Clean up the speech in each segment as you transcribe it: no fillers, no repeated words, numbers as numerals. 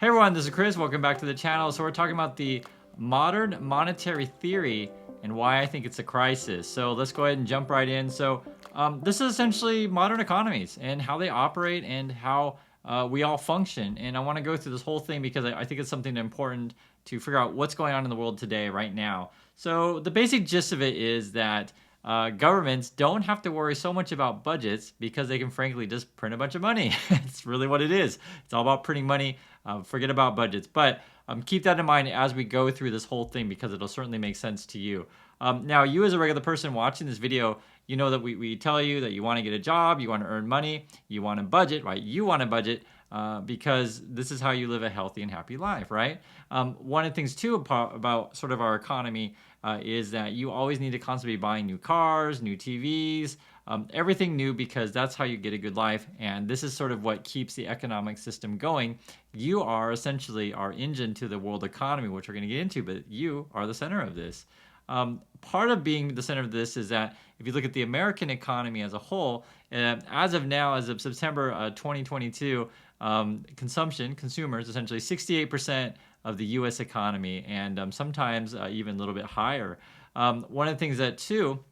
Hey everyone, this is Chris. Welcome back to the channel. So we're talking about the modern monetary theory and why I think it's a crisis. So let's go ahead and jump right in. So this is essentially modern economies and how they operate and how we all function. And I want to go through this whole thing because I think it's something important to figure out what's going on in the world today, right now. So the basic gist of it is that governments don't have to worry so much about budgets because they can frankly just print a bunch of money. It's really what it is. It's all about printing money. Forget about budgets. But keep that in mind as we go through this whole thing because it'll certainly make sense to you. Now, you as a regular person watching this video, you know that we tell you that you want to get a job, you want to earn money, you want a budget, right? You want a budget because this is how you live a healthy and happy life, right? One of the things too about sort of our economy is that you always need to constantly be buying new cars, new TVs, everything new because that's how you get a good life. And this is sort of what keeps the economic system going. You are essentially our engine to the world economy, which we're going to get into, but you are the center of this. Part of being the center of this is that if you look at the American economy as a whole, as of now, as of September 2022, consumers, essentially 68% of the U.S. economy, and sometimes even a little bit higher. One of the things that too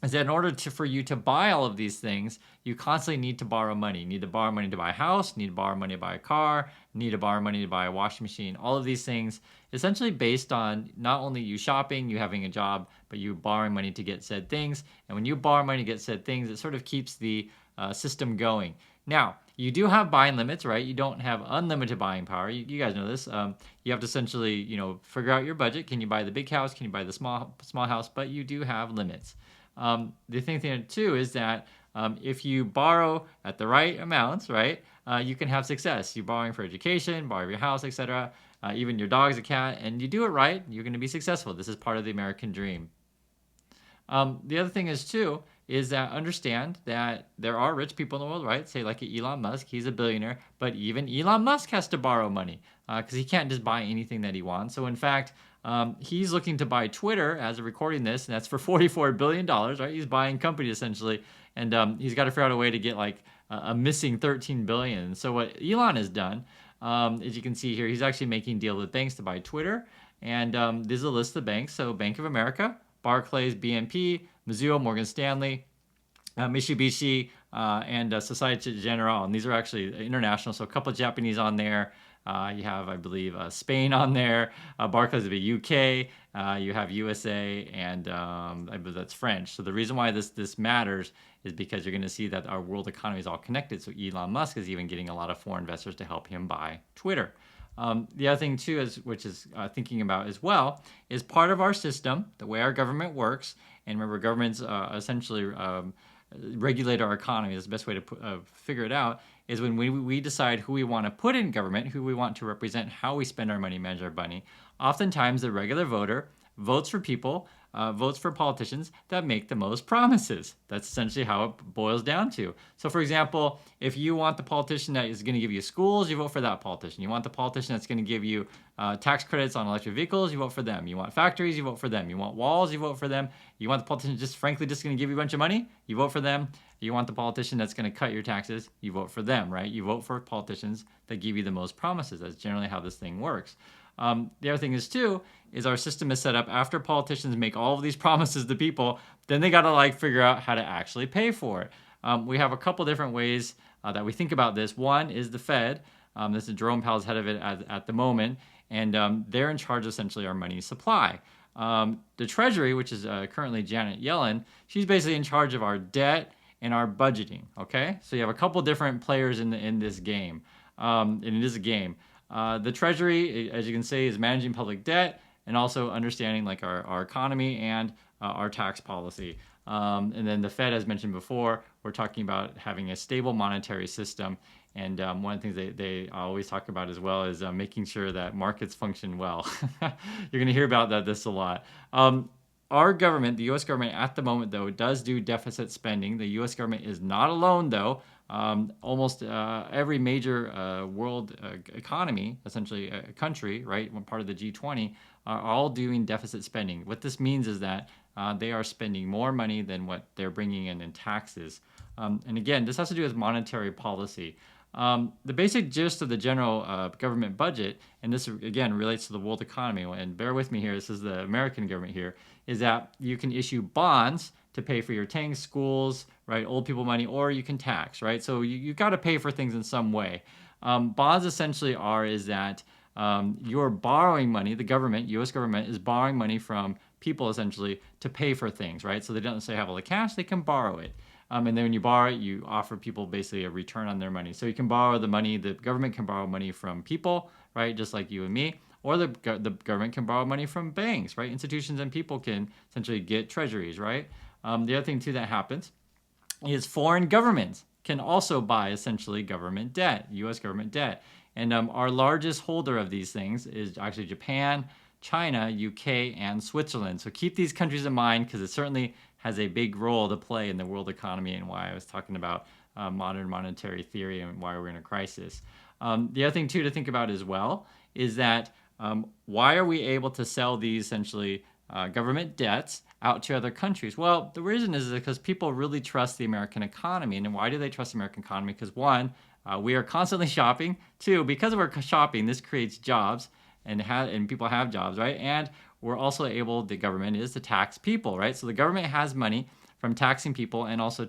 is that in order for you to buy all of these things, you constantly need to borrow money. You need to borrow money to buy a house, need to borrow money to buy a car, need to borrow money to buy a washing machine. All of these things essentially based on not only you shopping, you having a job, but you borrowing money to get said things. And when you borrow money to get said things, it sort of keeps the system going. Now, you do have buying limits, right? You don't have unlimited buying power. You guys know this. You have to essentially, figure out your budget. Can you buy the big house? Can you buy the small house? But you do have limits. The thing too is that if you borrow at the right amounts, right, you can have success. You're borrowing for education, borrow your house, etc. Even your dog's a cat, and you do it right, you're going to be successful. This is part of the American dream. The other thing is too is that understand that there are rich people in the world, right? Say like Elon Musk, he's a billionaire, but even Elon Musk has to borrow money because he can't just buy anything that he wants. So in fact, he's looking to buy Twitter as of recording this, and that's for $44 billion, right? He's buying company essentially, and he's got to figure out a way to get like a missing $13 billion. So what Elon has done, as you can see here, he's actually making deals with banks to buy Twitter, and this is a list of banks. So Bank of America, Barclays, BNP, Mizuho, Morgan Stanley, Mitsubishi, and Societe Generale. And these are actually international, so a couple of Japanese on there. You have, I believe, Spain on there. Barclays would be UK. You have USA, and I believe that's French. So the reason why this matters is because you're going to see that our world economy is all connected. So Elon Musk is even getting a lot of foreign investors to help him buy Twitter. The other thing too is, which is thinking about as well, is part of our system, the way our government works. And remember, governments essentially regulate our economy. That's the best way to figure it out. Is when we decide who we want to put in government, who we want to represent, how we spend our money, manage our money. Oftentimes, the regular voter votes for people, votes for politicians that make the most promises. That's essentially how it boils down to. So for example, if you want the politician that is going to give you schools, you vote for that politician. You want the politician that's going to give you tax credits on electric vehicles, you vote for them. You want factories, you vote for them. You want walls, you vote for them. You want the politician just frankly just going to give you a bunch of money, you vote for them. You want the politician that's going to cut your taxes, you vote for them, right? You vote for politicians that give you the most promises. That's generally how this thing works. The other thing is too, is our system is set up after politicians make all of these promises to people, then they got to figure out how to actually pay for it. We have a couple different ways that we think about this. One is the Fed. This is Jerome Powell's head of it at the moment, and they're in charge of essentially our money supply. The Treasury, which is currently Janet Yellen, she's basically in charge of our debt and our budgeting, okay? So you have a couple different players in this game, and it is a game. The Treasury, as you can see, is managing public debt and also understanding our economy and our tax policy. And then the Fed, as mentioned before, we're talking about having a stable monetary system. And one of the things they always talk about as well is making sure that markets function well. You're going to hear about this a lot. Our government, the U.S. government at the moment, though, does do deficit spending. The U.S. government is not alone, though. Almost every major world economy, essentially a country, right, one part of the G20, are all doing deficit spending. What this means is that they are spending more money than what they're bringing in taxes. And again, this has to do with monetary policy. The basic gist of the general government budget, and this again relates to the world economy, and bear with me here, this is the American government here, is that you can issue bonds to pay for your tanks, schools, right, old people money, or you can tax, right? So you got to pay for things in some way. Bonds essentially is that you're borrowing money, the government, US government, is borrowing money from people essentially to pay for things, right? So they don't necessarily have all the cash, they can borrow it. And then when you borrow it, you offer people basically a return on their money. So you can borrow the money, the government can borrow money from people, right? Just like you and me. Or the government can borrow money from banks, right? Institutions and people can essentially get treasuries, right? The other thing too that happens is foreign governments can also buy essentially government debt, US government debt. And our largest holder of these things is actually Japan, China, UK, and Switzerland. So keep these countries in mind because it certainly has a big role to play in the world economy and why I was talking about modern monetary theory and why we're in a crisis. The other thing too to think about as well is that why are we able to sell these essentially government debts out to other countries? Well, the reason is because people really trust the American economy. And why do they trust the American economy? Because one, we are constantly shopping. Two, because we're shopping, this creates jobs and people have jobs, right? And we're also able, the government is to tax people, right? So the government has money from taxing people, and also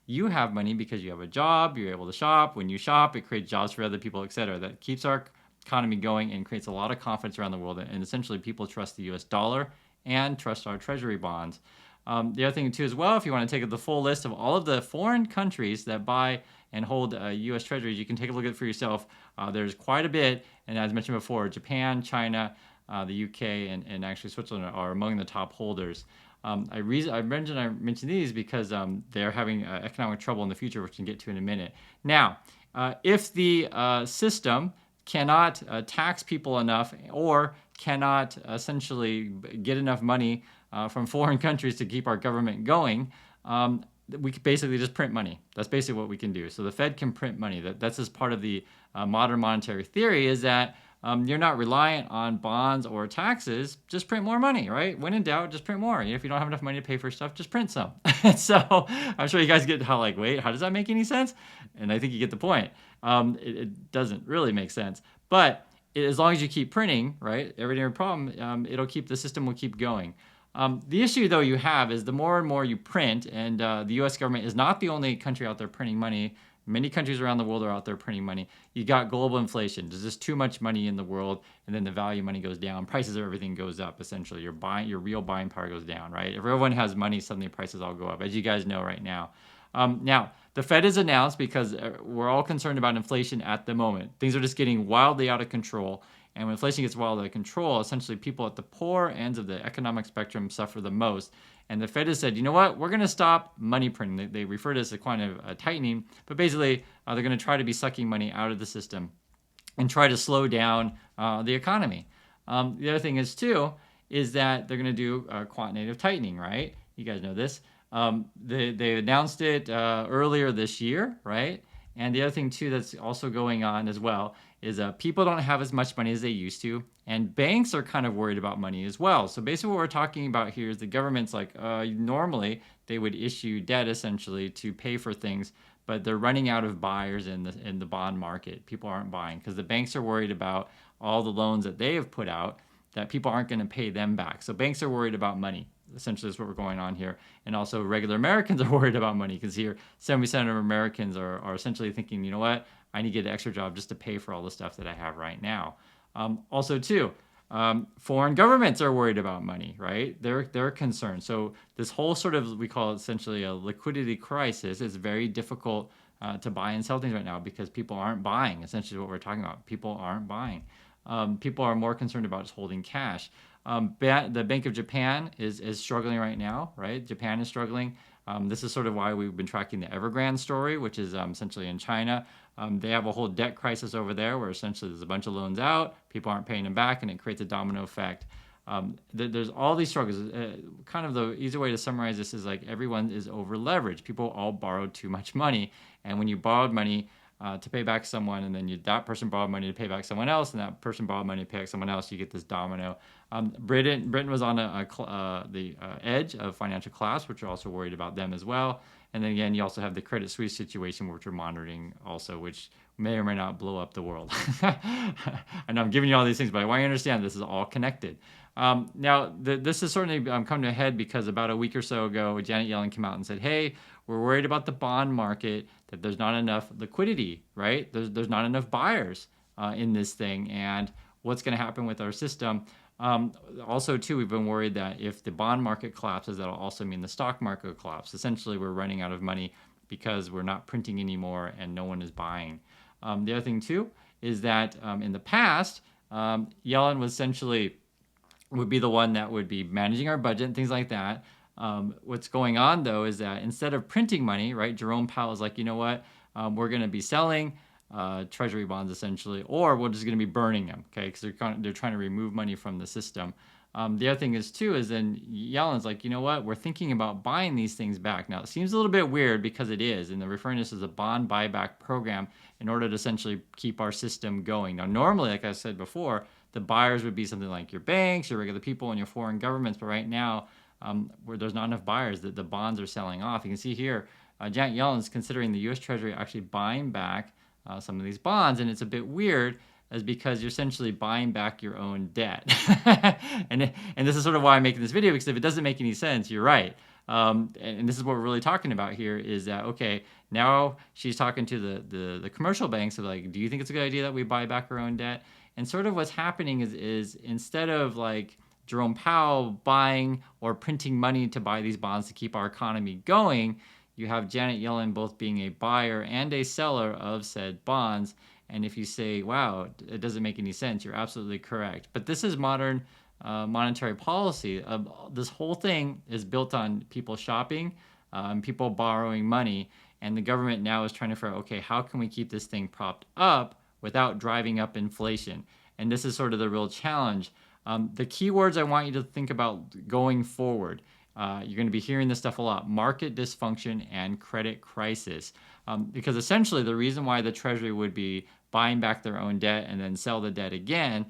you have money because you have a job, you're able to shop. When you shop, it creates jobs for other people, et cetera. That keeps our economy going and creates a lot of confidence around the world. And essentially people trust the US dollar and trust our treasury bonds. The other thing too as well, if you want to take the full list of all of the foreign countries that buy and hold US treasuries, you can take a look at it for yourself. There's quite a bit, and as mentioned before, Japan, China, the UK, and actually Switzerland are among the top holders. I mentioned these because they're having economic trouble in the future, which we can get to in a minute. Now, if the system cannot tax people enough or cannot essentially get enough money from foreign countries to keep our government going, we could basically just print money. That's basically what we can do. So the Fed can print money. That's just part of the modern monetary theory, is that you're not reliant on bonds or taxes. Just print more money, right? When in doubt, just print more. If you don't have enough money to pay for stuff, just print some. So I'm sure you guys get how wait, how does that make any sense? And I think you get the point. It doesn't really make sense. But as long as you keep printing, right, every problem, the system will keep going. The issue, though, you have is the more and more you print, and the U.S. government is not the only country out there printing money. Many countries around the world are out there printing money. You got global inflation. There's just too much money in the world, and then the value of money goes down. Prices of everything goes up, essentially. Your real buying power goes down, right? If everyone has money, suddenly prices all go up, as you guys know right now. Now, the Fed has announced, because we're all concerned about inflation at the moment. Things are just getting wildly out of control. And when inflation gets wildly out of control, essentially people at the poor ends of the economic spectrum suffer the most. And the Fed has said, you know what, we're going to stop money printing. They refer to this as quantitative tightening, but basically they're going to try to be sucking money out of the system and try to slow down the economy. The other thing is that they're going to do quantitative tightening, right? You guys know this. They announced it earlier this year, right? And the other thing too that's also going on as well is people don't have as much money as they used to, and banks are kind of worried about money as well. So basically what we're talking about here is the government's normally they would issue debt essentially to pay for things, but they're running out of buyers in the bond market. People aren't buying because the banks are worried about all the loans that they have put out that people aren't going to pay them back. So banks are worried about money. Essentially, that's what we're going on here. And also regular Americans are worried about money because here 70% of Americans are essentially thinking, you know what, I need to get an extra job just to pay for all the stuff that I have right now. Foreign governments are worried about money, right? They're concerned. So this whole sort of, we call it essentially a liquidity crisis. It's very difficult to buy and sell things right now because people aren't buying. Essentially what we're talking about. People aren't buying. People are more concerned about just holding cash. The Bank of Japan is struggling right now, right? Japan is struggling. This is sort of why we've been tracking the Evergrande story, which is essentially in China. They have a whole debt crisis over there where essentially there's a bunch of loans out, people aren't paying them back, and it creates a domino effect. There's all these struggles. Kind of the easy way to summarize this is everyone is over leveraged. People all borrowed too much money, and when you borrowed money to pay back someone, and then that person borrowed money to pay back someone else, and that person borrowed money to pay back someone else, you get this domino. Britain was on the edge of financial collapse, which are also worried about them as well. And then again, you also have the Credit Suisse situation, which we're monitoring also, which may or may not blow up the world. I know I'm giving you all these things, but I want you to understand this is all connected. Now, this has certainly come to a head because about a week or so ago, Janet Yellen came out and said, hey, we're worried about the bond market, that there's not enough liquidity, right? There's not enough buyers in this thing, and what's going to happen with our system. Also, too, we've been worried that if the bond market collapses, that'll also mean the stock market will collapse. Essentially, we're running out of money because we're not printing anymore and no one is buying. The other thing, too, is that in the past, Yellen was essentially would be the one that would be managing our budget and things like that. What's going on, though, is that instead of printing money, right, Jerome Powell is like, you know what, we're going to be selling treasury bonds essentially, or we're just going to be burning them, okay, because they're trying to remove money from the system. The other thing is, too, is then Yellen's like, you know what, we're thinking about buying these things back. Now, it seems a little bit weird because it is, and they're referring to this as a bond buyback program in order to essentially keep our system going. Now, normally, like I said before, the buyers would be something like your banks, your regular people, and your foreign governments, but right now, where there's not enough buyers, that the bonds are selling off. You can see here, Janet Yellen's considering the U.S. Treasury actually buying back some of these bonds, and it's a bit weird is because you're essentially buying back your own debt. and this is sort of why I'm making this video, because if it doesn't make any sense, you're right. And this is what we're really talking about here is that, okay, now she's talking to the commercial banks of like, do you think it's a good idea that we buy back our own debt? And sort of what's happening is instead of like Jerome Powell buying or printing money to buy these bonds to keep our economy going, you have Janet Yellen both being a buyer and a seller of said bonds. And if you say, wow, it doesn't make any sense, you're absolutely correct. But this is modern monetary policy. This whole thing is built on people shopping, people borrowing money, and the government now is trying to figure out, okay, how can we keep this thing propped up without driving up inflation? And this is sort of the real challenge. The keywords I want you to think about going forward, you're going to be hearing this stuff a lot: market dysfunction and credit crisis. Because essentially the reason why the Treasury would be buying back their own debt and then sell the debt again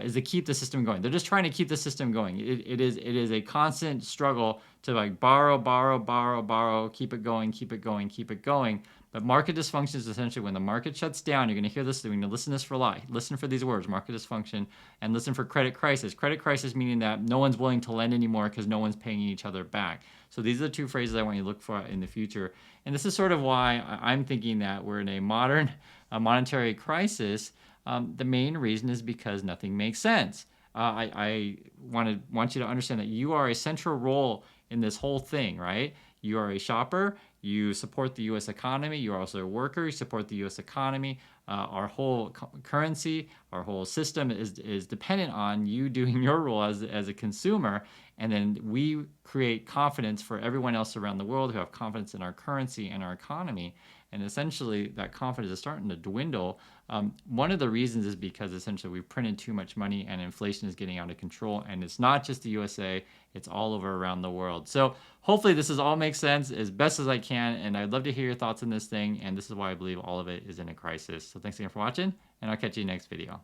is to keep the system going. They're just trying to keep the system going. It is a constant struggle to like borrow, keep it going, keep it going, keep it going. But market dysfunction is essentially when the market shuts down. You're going to hear this. You're going to listen to this for a lot. Listen for these words: market dysfunction, and listen for credit crisis. Credit crisis meaning that no one's willing to lend anymore because no one's paying each other back. So these are the two phrases I want you to look for in the future. And this is sort of why I'm thinking that we're in a modern monetary crisis. The main reason is because nothing makes sense. I want you to understand that you are a central role in this whole thing, right? You are a shopper. You support the U.S. economy. You're also a worker. You support the U.S. economy. Our whole currency, our whole system is dependent on you doing your role as a consumer. And then we create confidence for everyone else around the world who have confidence in our currency and our economy. And essentially, that confidence is starting to dwindle. One of the reasons is because essentially we've printed too much money and inflation is getting out of control. And it's not just the USA, it's all over around the world. So hopefully this all makes sense as best as I can. And I'd love to hear your thoughts on this thing. And this is why I believe all of it is in a crisis. So thanks again for watching, and I'll catch you next video.